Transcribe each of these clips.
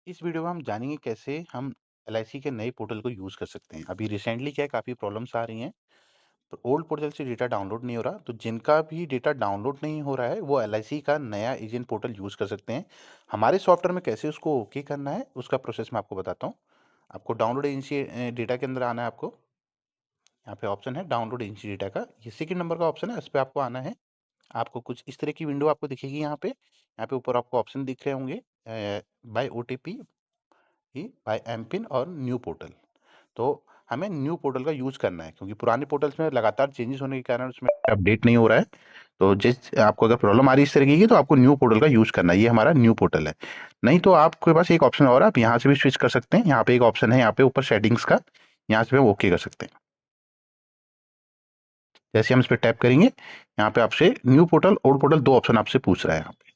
इस वीडियो में हम जानेंगे कैसे हम एलआईसी के नए पोर्टल को यूज़ कर सकते हैं। अभी रिसेंटली क्या है, काफ़ी प्रॉब्लम्स आ रही हैं। तो ओल्ड पोर्टल से डेटा डाउनलोड नहीं हो रहा, तो जिनका भी डेटा डाउनलोड नहीं हो रहा है वो एलआईसी का नया एजेंट पोर्टल यूज़ कर सकते हैं। हमारे सॉफ्टवेयर में कैसे उसको ओके करना है उसका प्रोसेस मैं आपको बताता हूँ। आपको डाउनलोड एजेंसी डेटा के अंदर आना है। आपको यहाँ पे ऑप्शन है डाउनलोड एजेंसी डेटा का, ये सेकंड नंबर का ऑप्शन है, इस पर आपको आना है। आपको कुछ इस तरह की विंडो आपको दिखेगी। यहाँ पे ऊपर आपको ऑप्शन दिख रहे होंगे, बाय ओटीपी ही, बाय एमपिन और न्यू पोर्टल। तो हमें न्यू पोर्टल का यूज़ करना है, क्योंकि पुराने पोर्टल्स में लगातार चेंजेस होने के कारण उसमें अपडेट नहीं हो रहा है। तो जिस आपको अगर प्रॉब्लम आ रही है इस तरीके की, तो आपको न्यू पोर्टल का यूज़ करना है। ये हमारा न्यू पोर्टल है। नहीं तो आपके पास एक ऑप्शन और है, आप यहाँ से भी स्विच कर सकते हैं। यहाँ पे एक ऑप्शन है, यहाँ पे ऊपर सेटिंग्स का, यहाँ से हम ओके कर सकते हैं। जैसे हम इस पर टैप करेंगे, यहाँ पे आपसे न्यू पोर्टल, ओल्ड पोर्टल, दो ऑप्शन आपसे पूछ रहा है यहाँ पे।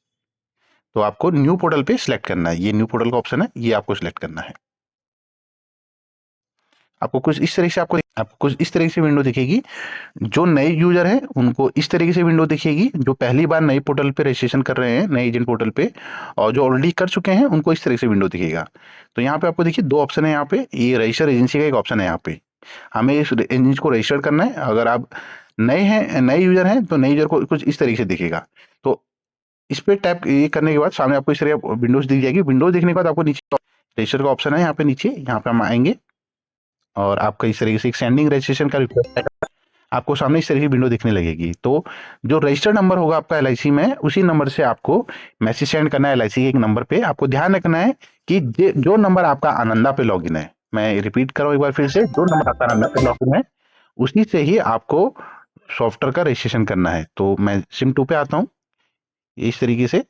तो आपको न्यू पोर्टल पे सिलेक्ट करना है। ये न्यू पोर्टल का ऑप्शन है, ये आपको सिलेक्ट करना है। आपको कुछ इस तरीके से विंडो दिखेगी। जो नए यूजर हैं उनको इस तरीके से विंडो दिखेगी, जो पहली बार नए पोर्टल पे रजिस्ट्रेशन कर रहे हैं, नए एजेंट पोर्टल पे, और जो ऑलरेडी कर चुके हैं उनको इस तरीके से विंडो दिखेगा। तो यहाँ पे आपको देखिए दो ऑप्शन है। यहाँ पे ये रजिस्टर एजेंसी का एक ऑप्शन है। यहाँ पे हमें इस एजेंसी को रजिस्टर करना है। अगर आप नए हैं, नए यूजर हैं, तो नए यूजर को कुछ इस तरीके से दिखेगा। तो इस पे टैप ये करने के बाद सामने आपको इस तरह विंडोज दिख जाएगी। विंडोज दिखने के बाद आपको नीचे रजिस्टर का ऑप्शन है, यहाँ पे नीचे, यहाँ पे हम आएंगे और आपका इस तरीके से एक सेंडिंग रजिस्ट्रेशन का रिक्वेस्ट है। आपको सामने इस तरह की विंडो दिखने लगेगी। तो जो रजिस्टर्ड नंबर होगा आपका एलआईसी में, उसी नंबर से आपको मैसेज सेंड करना है एलआईसी के एक नंबर पे। आपको ध्यान रखना है कि जो नंबर आपका आनंदा पे लॉगिन है, मैं रिपीट कर रहा हूं एक बार फिर से, जो नंबर आपका आनंदा पे लॉगिन है उसी से ही आपको सॉफ्टवेयर का रजिस्ट्रेशन करना है। तो मैं सिम 2 पे आता हूँ इस तरीके से,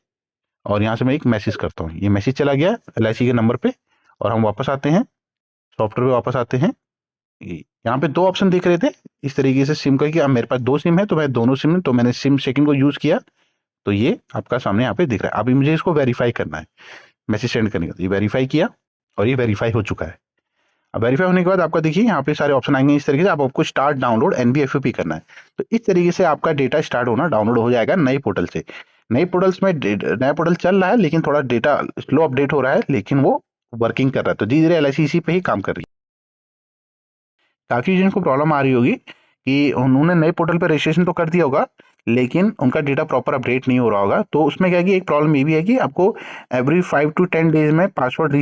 और यहाँ से मैं एक मैसेज करता हूँ। ये मैसेज चला गया एलआईसी के नंबर पे, और हम वापस आते हैं, सॉफ्टवेयर पे वापस आते हैं। यहाँ पे दो ऑप्शन दिख रहे थे इस तरीके से सिम का, कि अब मेरे पास दो सिम है तो मैं दोनों सिम, तो मैंने सिम सेकंड को यूज किया। तो ये आपका सामने यहाँ पे दिख रहा है। अभी मुझे इसको वेरीफाई करना है मैसेज सेंड करने का। तो ये वेरीफाई किया और ये वेरीफाई हो चुका है। अब वेरीफाई होने के बाद आपका देखिए यहाँ पे सारे ऑप्शन आएंगे इस तरीके से। आपको स्टार्ट डाउनलोड एनबीएफपी करना है। तो इस तरीके से आपका डेटा स्टार्ट होना, डाउनलोड हो जाएगा नए पोर्टल से। नए पोर्टल्स में नया पोर्टल चल रहा है, लेकिन थोड़ा डेटा स्लो अपडेट हो रहा है, लेकिन वो वर्किंग कर रहा है। तो धीरे धीरे एलआईसी इसी पे ही काम कर रही है। काफ़ी जिनको प्रॉब्लम आ रही होगी कि उन्होंने नए पोर्टल पे रजिस्ट्रेशन तो कर दिया होगा, लेकिन उनका डेटा प्रॉपर अपडेट नहीं हो रहा होगा। तो उसमें क्या है कि एक प्रॉब्लम ये भी है कि आपको एवरी 5 टू 10 डेज में पासवर्ड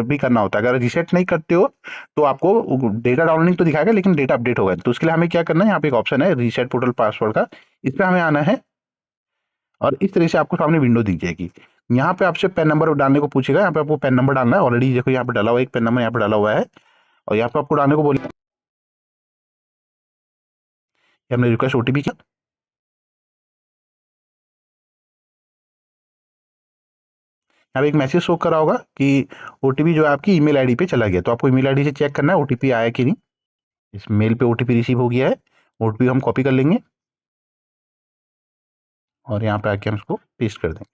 भी करना होता है। अगर रीसेट नहीं करते हो तो आपको डेटा डाउनलोडिंग तो दिखाएगा, लेकिन डेटा अपडेट होगा। तो उसके लिए हमें क्या करना है, यहाँ पे एक ऑप्शन है रीसेट पोर्टल पासवर्ड का, इस पर हमें आना है और इस तरह से आपको सामने विंडो दिख जाएगी। यहाँ पे आपसे पैन नंबर डालने को पूछेगा। यहाँ पे आपको पैन नंबर डालना है। ऑलरेडी देखो यहाँ पे डाला हुआ है, एक पैन नंबर यहाँ पे डाला हुआ है, और यहाँ पे आपको डालने को बोलेगा। हमने रिक्वेस्ट ओटीपी किया। यहाँ पे एक मैसेज शो कर रहा होगा कि ओटीपी जो है आपकी ईमेल आईडी पे चला गया। तो आपको ईमेल आईडी से चेक करना है ओटीपी आया कि नहीं। इस मेल पे ओटीपी रिसीव हो गया है। ओटीपी हम कॉपी कर लेंगे और यहाँ पे आके हम इसको पेस्ट कर देंगे,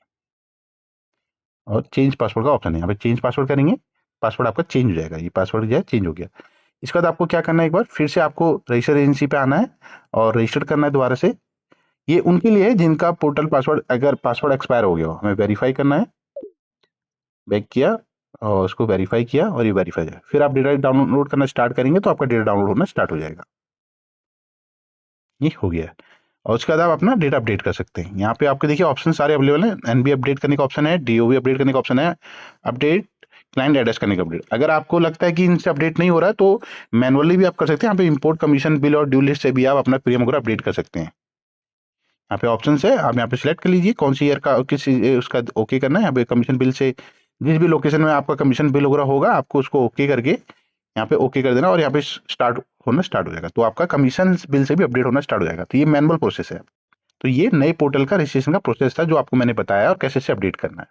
और चेंज पासवर्ड का ऑप्शन है, यहाँ पे चेंज पासवर्ड करेंगे। पासवर्ड आपका चेंज हो जाएगा। ये पासवर्ड जो है चेंज हो गया। इसके बाद आपको क्या करना है, एक बार फिर से आपको रजिस्टर एजेंसी पे आना है और रजिस्टर करना है दोबारा से। ये उनके लिए है जिनका पोर्टल पासवर्ड, अगर पासवर्ड एक्सपायर हो गया हो। हमें वेरीफाई करना है। बैक किया और उसको वेरीफाई किया, और ये वेरीफाई है। फिर आप डेटा डाउनलोड करना स्टार्ट करेंगे तो आपका डेटा डाउनलोड होना स्टार्ट हो जाएगा। ये हो गया है। और उसके बाद आप अपना डेटा अपडेट कर सकते हैं। यहाँ पे आपके देखिए ऑप्शन सारे अवेलेबल हैं। एनबी अपडेट करने का ऑप्शन है, डीओवी अपडेट करने का ऑप्शन है, अपडेट क्लाइंट एड्रेस करने का अपडेट। अगर आपको लगता है कि इनसे अपडेट नहीं हो रहा है तो मैनुअली भी आप कर सकते हैं। यहाँ पे इंपोर्ट कमीशन बिल और ड्यू लिस्ट से भी आप अपना प्रीमियम वगैरह अपडेट कर सकते हैं। यहाँ पे ऑप्शन है, आप यहाँ पे सिलेक्ट कर लीजिए कौन सी ईयर का, किस उसका ओके करना है। यहाँ पे कमीशन बिल से जिस भी लोकेशन में आपका कमीशन बिल वगैरह होगा, आपको उसको ओके करके यहाँ पे ओके कर देना, और यहाँ पे स्टार्ट होना स्टार्ट हो जाएगा। तो आपका कमीशन बिल से भी अपडेट होना स्टार्ट हो जाएगा। तो ये मैनुअल प्रोसेस है। तो ये नए पोर्टल का रजिस्ट्रेशन का प्रोसेस था जो आपको मैंने बताया, और कैसे से अपडेट करना है।